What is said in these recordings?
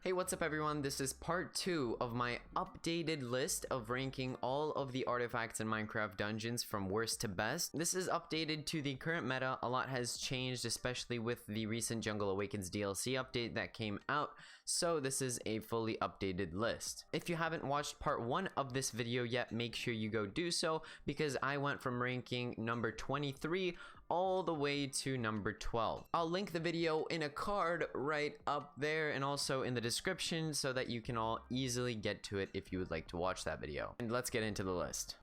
Hey, what's up everyone? This is part 2 of my updated list of ranking all of the artifacts in Minecraft dungeons from worst to best. This is updated to the current meta. A lot has changed, especially with the recent Jungle Awakens DLC update that came out, so this is a fully updated list. If you haven't watched part 1 of this video yet, make sure you go do so, because I went from ranking number 23 all the way to number 12. I'll link the video in a card right up there and also in the description so that you can all easily get to it if you would like to watch that video. And let's get into the list.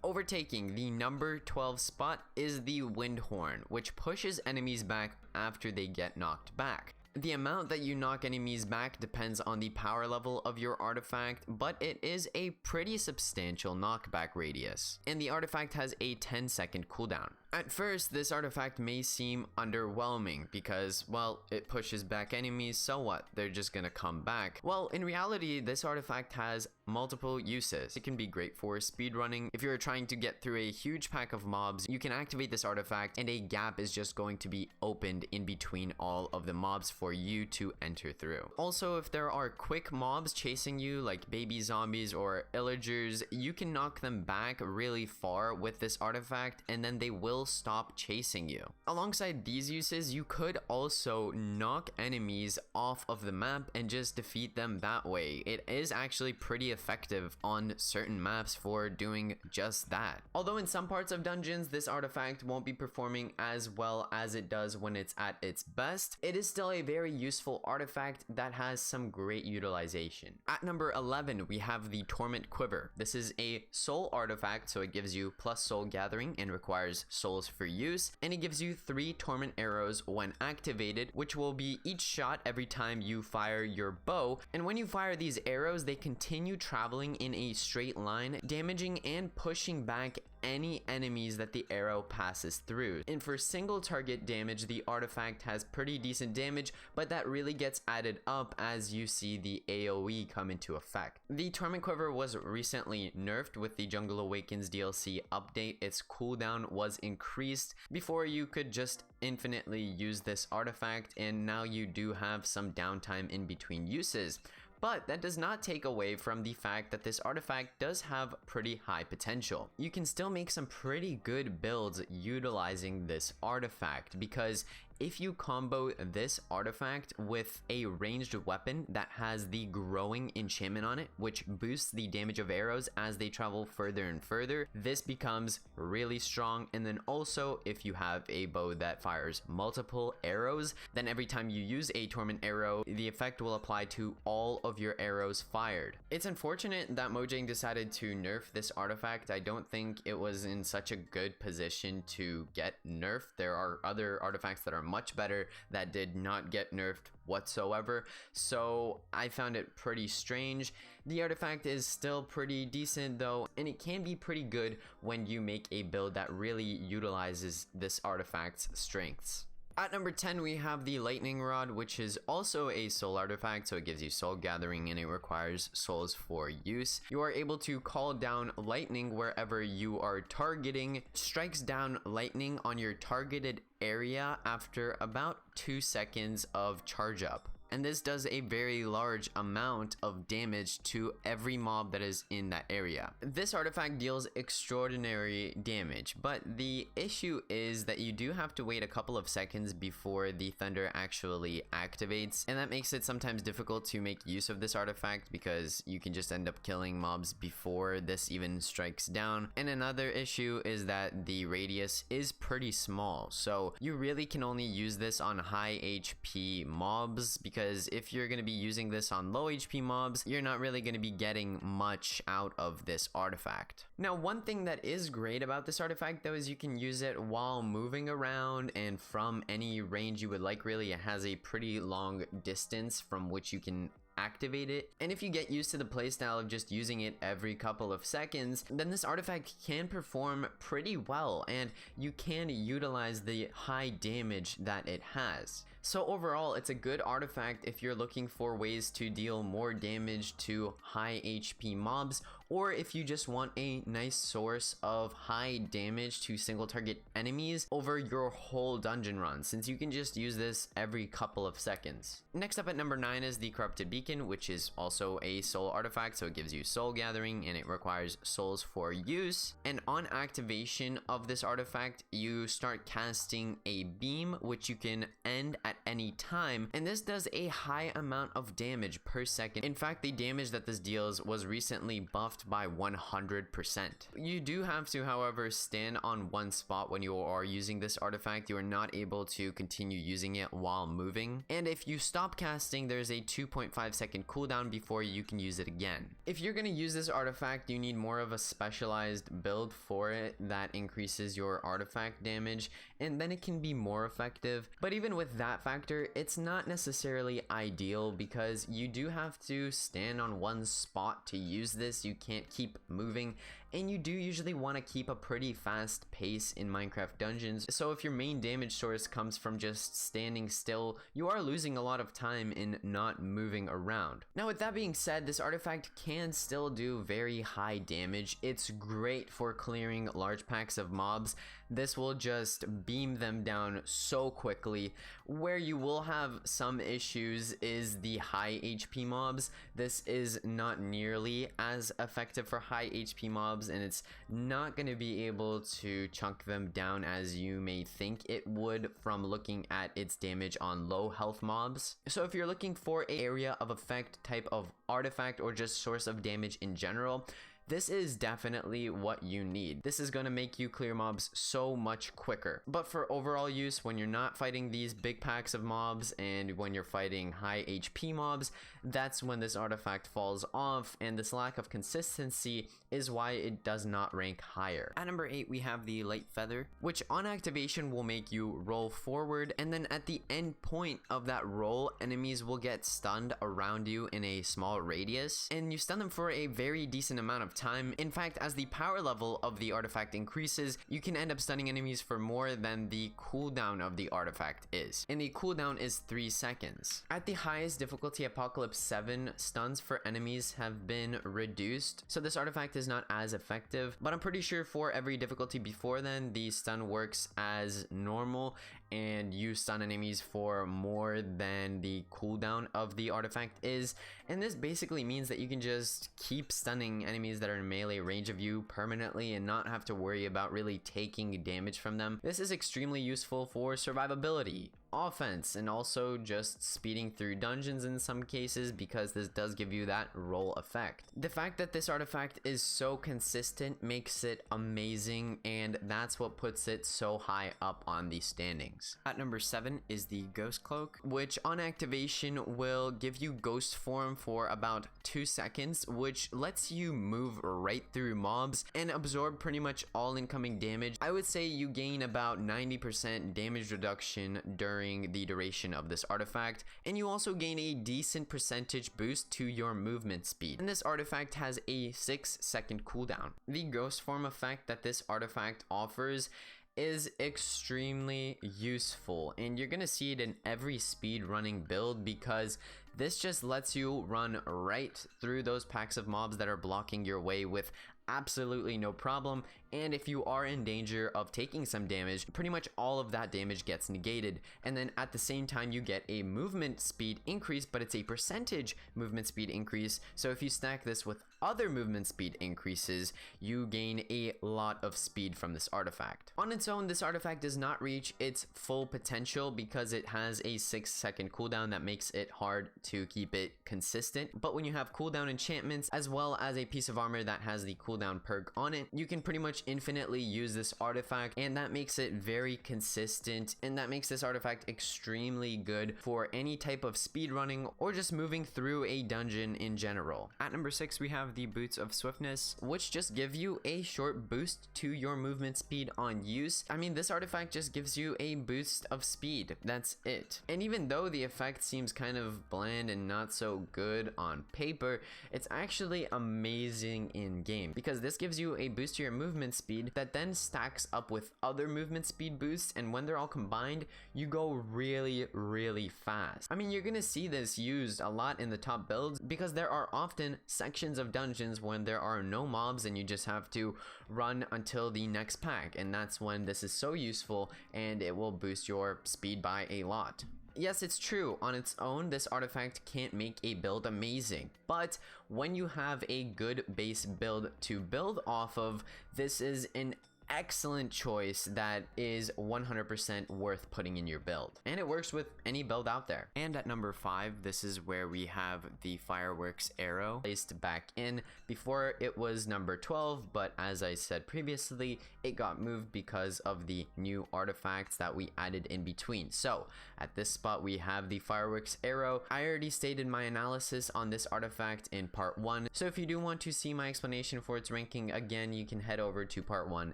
Overtaking the number 12 spot is the wind horn, which pushes enemies back after they get knocked back. The amount that you knock enemies back depends on the power level of your artifact, but it is a pretty substantial knockback radius, and the artifact has a 10-second cooldown. At first, this artifact may seem underwhelming because, well, it pushes back enemies, so what? They're just gonna come back. Well, in reality, this artifact has multiple uses. It can be great for speedrunning. If you're trying to get through a huge pack of mobs, you can activate this artifact and a gap is just going to be opened in between all of the mobs for you to enter through. Also, if there are quick mobs chasing you, like baby zombies or illagers, you can knock them back really far with this artifact and then they will stop chasing you. Alongside these uses, you could also knock enemies off of the map and just defeat them that way. It is actually pretty effective on certain maps for doing just that. Although in some parts of dungeons, this artifact won't be performing as well as it does when it's at its best, it is still a very useful artifact that has some great utilization. At number 11, we have the Torment Quiver. This is a soul artifact, so it gives you plus soul gathering and requires souls for use, and it gives you 3 torment arrows when activated, which will be each shot every time you fire your bow. And when you fire these arrows, they continue traveling in a straight line, damaging and pushing back any enemies that the arrow passes through. And for single target damage, the artifact has pretty decent damage, but that really gets added up as you see the AoE come into effect. The Torment Quiver was recently nerfed with the Jungle Awakens DLC update. Its cooldown was increased. Before, you could just infinitely use this artifact, and now you do have some downtime in between uses. But that does not take away from the fact that this artifact does have pretty high potential. You can still make some pretty good builds utilizing this artifact, because if you combo this artifact with a ranged weapon that has the growing enchantment on it, which boosts the damage of arrows as they travel further and further, this becomes really strong. And then also, if you have a bow that fires multiple arrows, then every time you use a torment arrow, the effect will apply to all of your arrows fired. It's unfortunate that Mojang decided to nerf this artifact. I don't think it was in such a good position to get nerfed. There are other artifacts that are much better that did not get nerfed whatsoever, so I found it pretty strange. The artifact is still pretty decent though, and it can be pretty good when you make a build that really utilizes this artifact's strengths. At number 10, we have the Lightning Rod, which is also a soul artifact, so it gives you soul gathering and it requires souls for use. You are able to call down lightning wherever you are targeting, strikes down lightning on your targeted area after about 2 seconds of charge up. And this does a very large amount of damage to every mob that is in that area. This artifact deals extraordinary damage, but the issue is that you do have to wait a couple of seconds before the thunder actually activates, and that makes it sometimes difficult to make use of this artifact because you can just end up killing mobs before this even strikes down. And another issue is that the radius is pretty small, so you really can only use this on high HP mobs, because if you're going to be using this on low HP mobs, you're not really going to be getting much out of this artifact. Now, one thing that is great about this artifact though is you can use it while moving around and from any range you would like. Really, it has a pretty long distance from which you can activate it, and if you get used to the playstyle of just using it every couple of seconds, then this artifact can perform pretty well and you can utilize the high damage that it has. So overall, it's a good artifact if you're looking for ways to deal more damage to high HP mobs, or if you just want a nice source of high damage to single target enemies over your whole dungeon run, since you can just use this every couple of seconds. Next up at number 9 is the Corrupted Beacon, which is also a soul artifact, so it gives you soul gathering and it requires souls for use. And on activation of this artifact, you start casting a beam, which you can end at any time, and this does a high amount of damage per second. In fact, the damage that this deals was recently buffed by 100%. You do have to, however, stand on one spot when you are using this artifact. You are not able to continue using it while moving, and if you stop casting, there's a 2.5 second cooldown before you can use it again. If you're going to use this artifact, you need more of a specialized build for it that increases your artifact damage, and then it can be more effective. But even with that factor, it's not necessarily ideal because you do have to stand on one spot to use this. You can't keep moving, and you do usually want to keep a pretty fast pace in Minecraft dungeons. So if your main damage source comes from just standing still, you are losing a lot of time in not moving around. Now with that being said, this artifact can still do very high damage. It's great for clearing large packs of mobs. This will just beam them down so quickly. Where you will have some issues is the high HP mobs. This is not nearly as effective for high HP mobs, and it's not going to be able to chunk them down as you may think it would from looking at its damage on low health mobs. So if you're looking for an area of effect type of artifact or just source of damage in general, this is definitely what you need. This is going to make you clear mobs so much quicker. But for overall use, when you're not fighting these big packs of mobs and when you're fighting high HP mobs, that's when this artifact falls off, and this lack of consistency is why it does not rank higher. At number 8, we have the Light Feather, which on activation will make you roll forward, and then at the end point of that roll, enemies will get stunned around you in a small radius, and you stun them for a very decent amount of time. In fact, as the power level of the artifact increases, you can end up stunning enemies for more than the cooldown of the artifact is, and the cooldown is 3 seconds. At the highest difficulty, Apocalypse 7, stuns for enemies have been reduced, so this artifact is not as effective, but I'm pretty sure for every difficulty before then, the stun works as normal, and you stun enemies for more than the cooldown of the artifact is. And this basically means that you can just keep stunning enemies that are in melee range of you permanently and not have to worry about really taking damage from them. This is extremely useful for survivability, offense, and also just speeding through dungeons in some cases, because this does give you that roll effect. The fact that this artifact is so consistent makes it amazing, and that's what puts it so high up on the standings. At number 7 is the Ghost Cloak, which on activation will give you ghost form for about 2 seconds, which lets you move right through mobs and absorb pretty much all incoming damage. I would say you gain about 90% damage reduction during the duration of this artifact, and you also gain a decent percentage boost to your movement speed. And this artifact has a 6-second cooldown. The ghost form effect that this artifact offers is extremely useful, and you're gonna see it in every speed running build, because this just lets you run right through those packs of mobs that are blocking your way with absolutely no problem. And if you are in danger of taking some damage, pretty much all of that damage gets negated, and then at the same time you get a movement speed increase, but it's a percentage movement speed increase. So if you stack this with other movement speed increases, you gain a lot of speed from this artifact. On its own, this artifact does not reach its full potential because it has a 6-second cooldown that makes it hard to keep it consistent. But when you have cooldown enchantments as well as a piece of armor that has the cooldown perk on it, you can pretty much infinitely use this artifact, and that makes it very consistent, and that makes this artifact extremely good for any type of speed running or just moving through a dungeon in general. At number 6, we have the Boots of Swiftness, which just give you a short boost to your movement speed on use. I mean, this artifact just gives you a boost of speed. That's it. And even though the effect seems kind of bland and not so good on paper, it's actually amazing in game, because because this gives you a boost to your movement speed that then stacks up with other movement speed boosts, and when they're all combined, you go really fast. I mean, you're gonna see this used a lot in the top builds because there are often sections of dungeons when there are no mobs and you just have to run until the next pack, and that's when this is so useful and it will boost your speed by a lot. Yes, it's true, on its own, this artifact can't make a build amazing, but when you have a good base build to build off of, this is an excellent choice that is 100% worth putting in your build, and it works with any build out there. And at number 5, this is where we have the fireworks arrow placed back in. Before it was number 12, but as I said previously, it got moved because of the new artifacts that we added in between. So at this spot we have the fireworks arrow. I already stated my analysis on this artifact in part 1, so if you do want to see my explanation for its ranking again, you can head over to part 1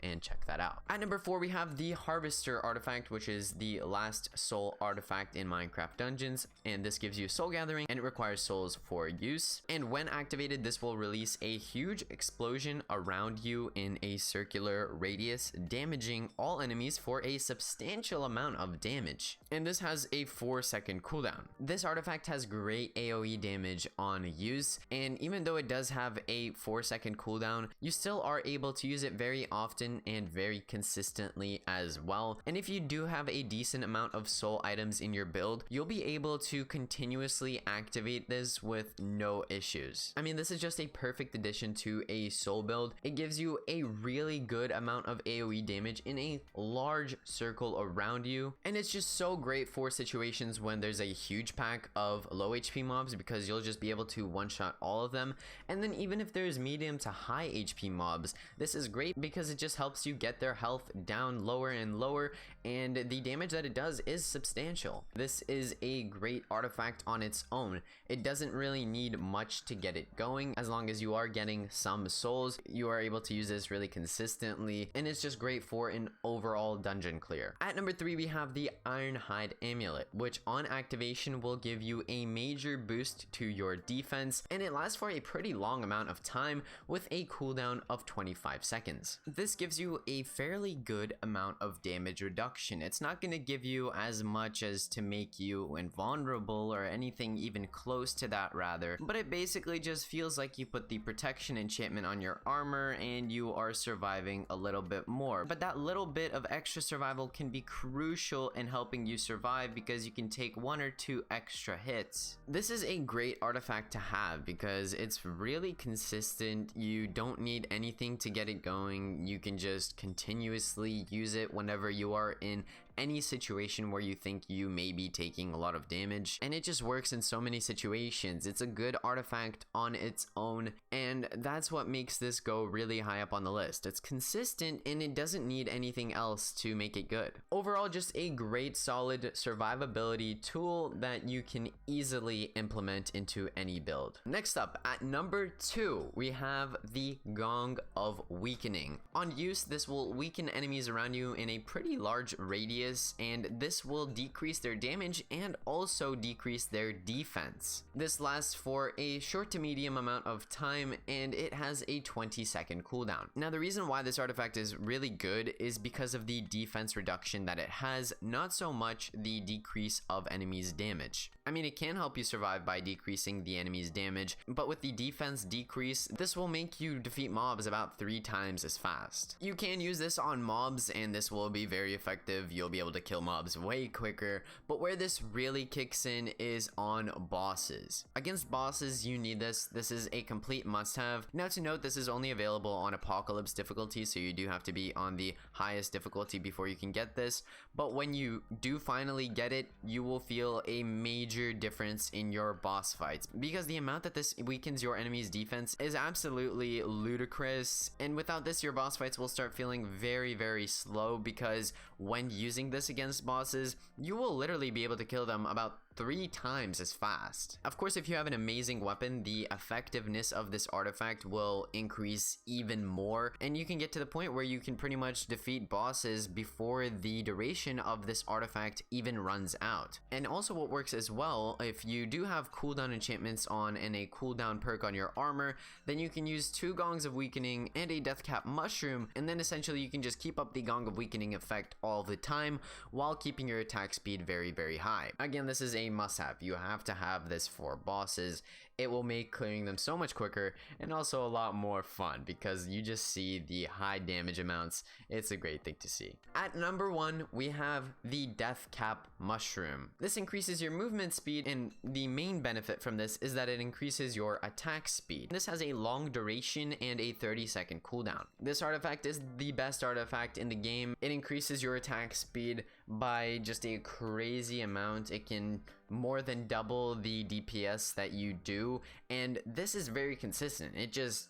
and check that out. At number 4, we have the harvester artifact, which is the last soul artifact in Minecraft dungeons, and this gives you soul gathering and it requires souls for use, and when activated this will release a huge explosion around you in a circular radius, damaging all enemies for a substantial amount of damage, and this has a 4-second cooldown. This artifact has great AoE damage on use, and even though it does have a 4-second cooldown, you still are able to use it very often and very consistently as well. And if you do have a decent amount of soul items in your build, you'll be able to continuously activate this with no issues. I mean, this is just a perfect addition to a soul build. It gives you a really good amount of AoE damage in a large circle around you, and it's just so great for situations when there's a huge pack of low HP mobs, because you'll just be able to one-shot all of them. And then even if there's medium to high HP mobs, this is great because it just helps you get their health down lower and lower, and the damage that it does is substantial. This is a great artifact on its own. It doesn't really need much to get it going. As long as you are getting some souls, you are able to use this really consistently, and it's just great for an overall dungeon clear. At number 3, we have the Ironhide amulet, which on activation will give you a major boost to your defense, and it lasts for a pretty long amount of time with a cooldown of 25 seconds. This gives you a fairly good amount of damage reduction. It's not going to give you as much as to make you invulnerable or anything even close to that rather, but it basically just feels like you put the protection enchantment on your armor and you are surviving a little bit more. But that little bit of extra survival can be crucial in helping you survive because you can take 1 or 2 extra hits. This is a great artifact to have because it's really consistent. You don't need anything to get it going. You can just continuously use it whenever you are in any situation where you think you may be taking a lot of damage, and it just works in so many situations. It's a good artifact on its own, and that's what makes this go really high up on the list. It's consistent and it doesn't need anything else to make it good. Overall, just a great solid survivability tool that you can easily implement into any build. Next up, at number 2, we have the Gong of Weakening. On use, this will weaken enemies around you in a pretty large radius, and this will decrease their damage and also decrease their defense. This lasts for a short to medium amount of time, and it has a 20-second cooldown. Now, the reason why this artifact is really good is because of the defense reduction that it has, not so much the decrease of enemies' damage. I mean, it can help you survive by decreasing the enemy's damage, but with the defense decrease, this will make you defeat mobs about 3 times as fast. You can use this on mobs, and this will be very effective. You'll be able to kill mobs way quicker, but where this really kicks in is on bosses. Against bosses, you need this. This is a complete must-have. Now, to note, this is only available on Apocalypse difficulty, so you do have to be on the highest difficulty before you can get this, but when you do finally get it, you will feel a major difference in your boss fights, because the amount that this weakens your enemy's defense is absolutely ludicrous, and without this, your boss fights will start feeling very slow, because when using this against bosses, you will literally be able to kill them about 3 times as fast. Of course, if you have an amazing weapon, the effectiveness of this artifact will increase even more, and you can get to the point where you can pretty much defeat bosses before the duration of this artifact even runs out. And also what works as well, if you do have cooldown enchantments on and a cooldown perk on your armor, then you can use 2 gongs of weakening and a death cap mushroom, and then essentially you can just keep up the gong of weakening effect all the time while keeping your attack speed very, very high. Again, this is a must-have. You have to have this for bosses. It will make clearing them so much quicker and also a lot more fun because you just see the high damage amounts. It's a great thing to see. At number 1, we have the death cap mushroom. This increases your movement speed, and the main benefit from this is that it increases your attack speed. This has a long duration and a 30-second cooldown. This artifact is the best artifact in the game. It increases your attack speed by just a crazy amount. It can more than double the DPS that you do, and this is very consistent. It just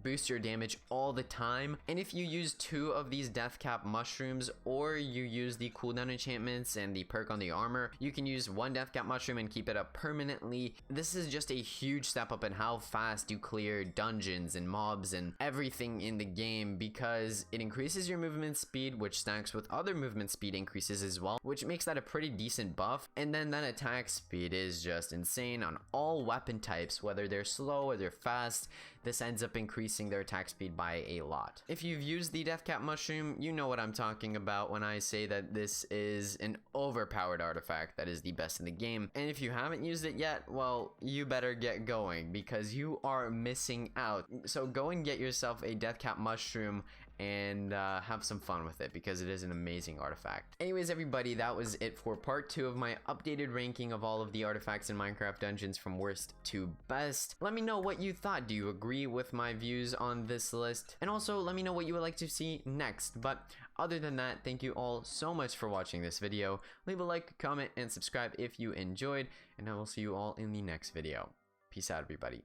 boost your damage all the time. And if you use 2 of these death cap mushrooms, or you use the cooldown enchantments and the perk on the armor, you can use 1 death cap mushroom and keep it up permanently. This is just a huge step up in how fast you clear dungeons and mobs and everything in the game, because it increases your movement speed, which stacks with other movement speed increases as well, which makes that a pretty decent buff. And then that attack speed is just insane on all weapon types, whether they're slow or they're fast. This ends up increasing their attack speed by a lot. If you've used the death cap mushroom, you know what I'm talking about when I say that this is an overpowered artifact that is the best in the game. And if you haven't used it yet, well, you better get going because you are missing out. So go and get yourself a death cap mushroom and have some fun with it because it is an amazing artifact. Anyways, everybody, that was it for part 2 of my updated ranking of all of the artifacts in Minecraft Dungeons from worst to best. Let me know what you thought. Do you agree with my views on this list? And also let me know what you would like to see next. But other than that, thank you all so much for watching this video. Leave a like, comment, and subscribe if you enjoyed, and I will see you all in the next video. Peace out, everybody.